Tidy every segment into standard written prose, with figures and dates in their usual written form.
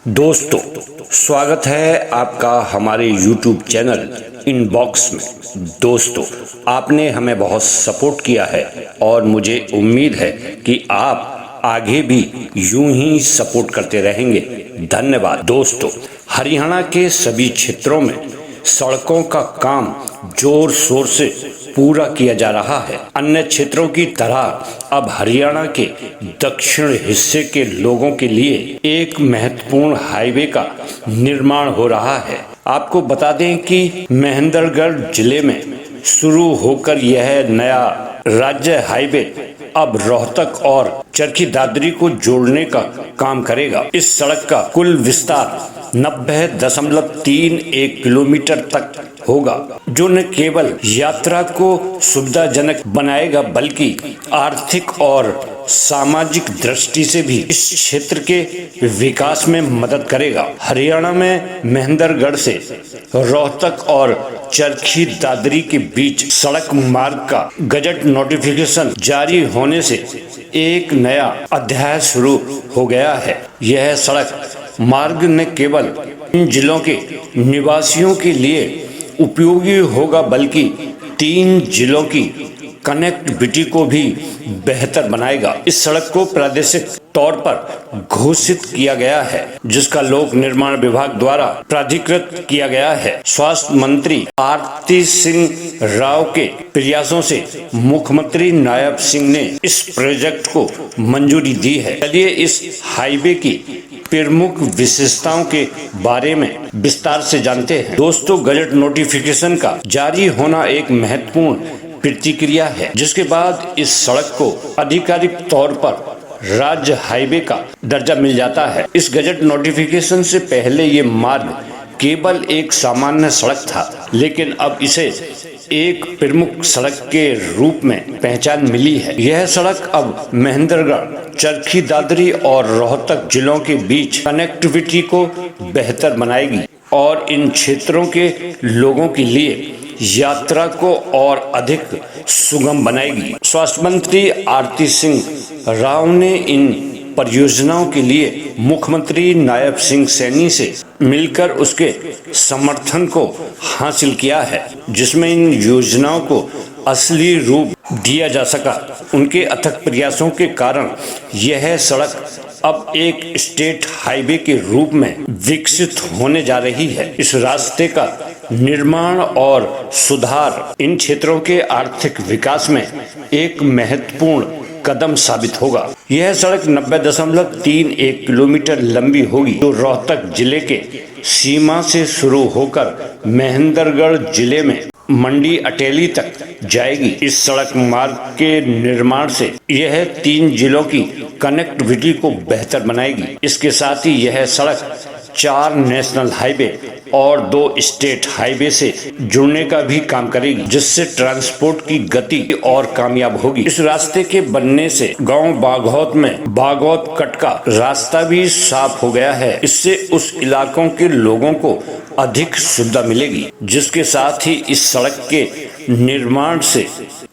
दोस्तों, स्वागत है आपका हमारे YouTube चैनल इनबॉक्स में। दोस्तों, आपने हमें बहुत सपोर्ट किया है और मुझे उम्मीद है कि आप आगे भी यूं ही सपोर्ट करते रहेंगे। धन्यवाद। दोस्तों, हरियाणा के सभी क्षेत्रों में सड़कों का काम जोर शोर से पूरा किया जा रहा है। अन्य क्षेत्रों की तरह अब हरियाणा के दक्षिण हिस्से के लोगों के लिए एक महत्वपूर्ण हाईवे का निर्माण हो रहा है। आपको बता दें कि महेंद्रगढ़ जिले में शुरू होकर यह नया राज्य हाईवे अब रोहतक और चरखी दादरी को जोड़ने का काम करेगा। इस सड़क का कुल विस्तार 90.31 किलोमीटर तक होगा, जो न केवल यात्रा को सुविधाजनक बनाएगा बल्कि आर्थिक और सामाजिक दृष्टि से भी इस क्षेत्र के विकास में मदद करेगा। हरियाणा में महेंद्रगढ़ से रोहतक और चरखी दादरी के बीच सड़क मार्ग का गजट नोटिफिकेशन जारी होने से एक नया अध्याय शुरू हो गया है। यह सड़क मार्ग न केवल इन जिलों के निवासियों के लिए उपयोगी होगा बल्कि 3 जिलों की कनेक्टिविटी को भी बेहतर बनाएगा। इस सड़क को प्रादेशिक तौर पर घोषित किया गया है, जिसका लोक निर्माण विभाग द्वारा प्राधिकृत किया गया है। स्वास्थ्य मंत्री आरती सिंह राव के प्रयासों से मुख्यमंत्री नायब सिंह ने इस प्रोजेक्ट को मंजूरी दी है। चलिए इस हाईवे की प्रमुख विशेषताओं के बारे में विस्तार से जानते हैं। दोस्तों, गजट नोटिफिकेशन का जारी होना एक महत्वपूर्ण प्रतिक्रिया है, जिसके बाद इस सड़क को आधिकारिक तौर पर राज्य हाईवे का दर्जा मिल जाता है। इस गजट नोटिफिकेशन से पहले ये मार्ग केवल एक सामान्य सड़क था, लेकिन अब इसे एक प्रमुख सड़क के रूप में पहचान मिली है। यह सड़क अब महेंद्रगढ़, चरखी दादरी और रोहतक जिलों के बीच कनेक्टिविटी को बेहतर बनाएगी और इन क्षेत्रों के लोगों के लिए यात्रा को और अधिक सुगम बनाएगी। स्वास्थ्य मंत्री आरती सिंह राव ने इन परियोजनाओं के लिए मुख्यमंत्री नायब सिंह सैनी से मिलकर उसके समर्थन को हासिल किया है, जिसमें इन योजनाओं को असली रूप दिया जा सका। उनके अथक प्रयासों के कारण यह सड़क अब एक स्टेट हाईवे के रूप में विकसित होने जा रही है। इस रास्ते का निर्माण और सुधार इन क्षेत्रों के आर्थिक विकास में एक महत्वपूर्ण कदम साबित होगा। यह सड़क 90.31 किलोमीटर लंबी होगी, जो रोहतक जिले के सीमा से शुरू होकर महेंद्रगढ़ जिले में मंडी अटेली तक जाएगी। इस सड़क मार्ग के निर्माण से यह 3 जिलों की कनेक्टिविटी को बेहतर बनाएगी। इसके साथ ही यह सड़क 4 नेशनल हाईवे और 2 स्टेट हाईवे से जुड़ने का भी काम करेगी, जिससे ट्रांसपोर्ट की गति और कामयाब होगी। इस रास्ते के बनने से गांव बागौत में बागौत कट का रास्ता भी साफ हो गया है। इससे उस इलाकों के लोगों को अधिक सुविधा मिलेगी, जिसके साथ ही इस सड़क के निर्माण से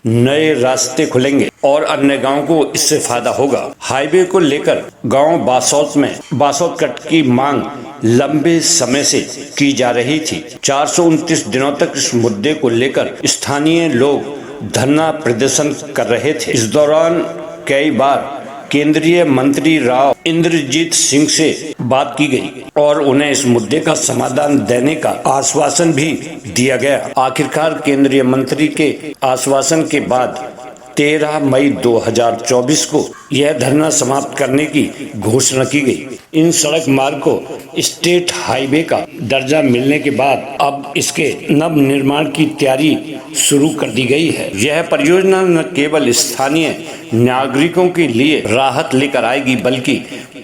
नए रास्ते खुलेंगे और अन्य गांव को इससे फायदा होगा। हाईवे को लेकर गांव बासौत में बासौत कट की मांग लंबे समय से की जा रही थी। 429 दिनों तक इस मुद्दे को लेकर स्थानीय लोग धरना प्रदर्शन कर रहे थे। इस दौरान कई बार केंद्रीय मंत्री राव इंद्रजीत सिंह से बात की गई और उन्हें इस मुद्दे का समाधान देने का आश्वासन भी दिया गया। आखिरकार केंद्रीय मंत्री के आश्वासन के बाद 13 मई 2024 को यह धरना समाप्त करने की घोषणा की गई। इन सड़क मार्ग को स्टेट हाईवे का दर्जा मिलने के बाद अब इसके नव निर्माण की तैयारी शुरू कर दी गई है। यह परियोजना न केवल स्थानीय नागरिकों के लिए राहत लेकर आएगी बल्कि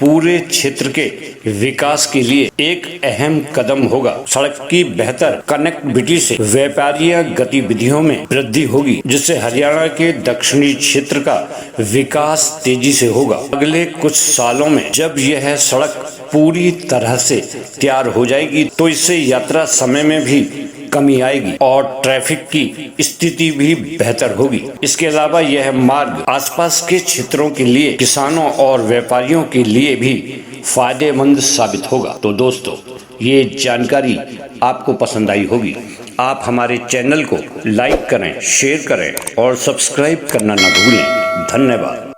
पूरे क्षेत्र के विकास के लिए एक अहम कदम होगा। सड़क की बेहतर कनेक्टिविटी से व्यापारीय गतिविधियों में वृद्धि होगी, जिससे हरियाणा के दक्षिणी क्षेत्र का विकास तेजी से होगा। अगले कुछ सालों में जब यह सड़क पूरी तरह से तैयार हो जाएगी तो इससे यात्रा समय में भी कमी आएगी और ट्रैफिक की स्थिति भी बेहतर होगी। इसके अलावा यह मार्ग आसपास के क्षेत्रों के लिए, किसानों और व्यापारियों के लिए भी फायदेमंद साबित होगा। तो दोस्तों, ये जानकारी आपको पसंद आई होगी। आप हमारे चैनल को लाइक करें, शेयर करें और सब्सक्राइब करना न भूलें। धन्यवाद।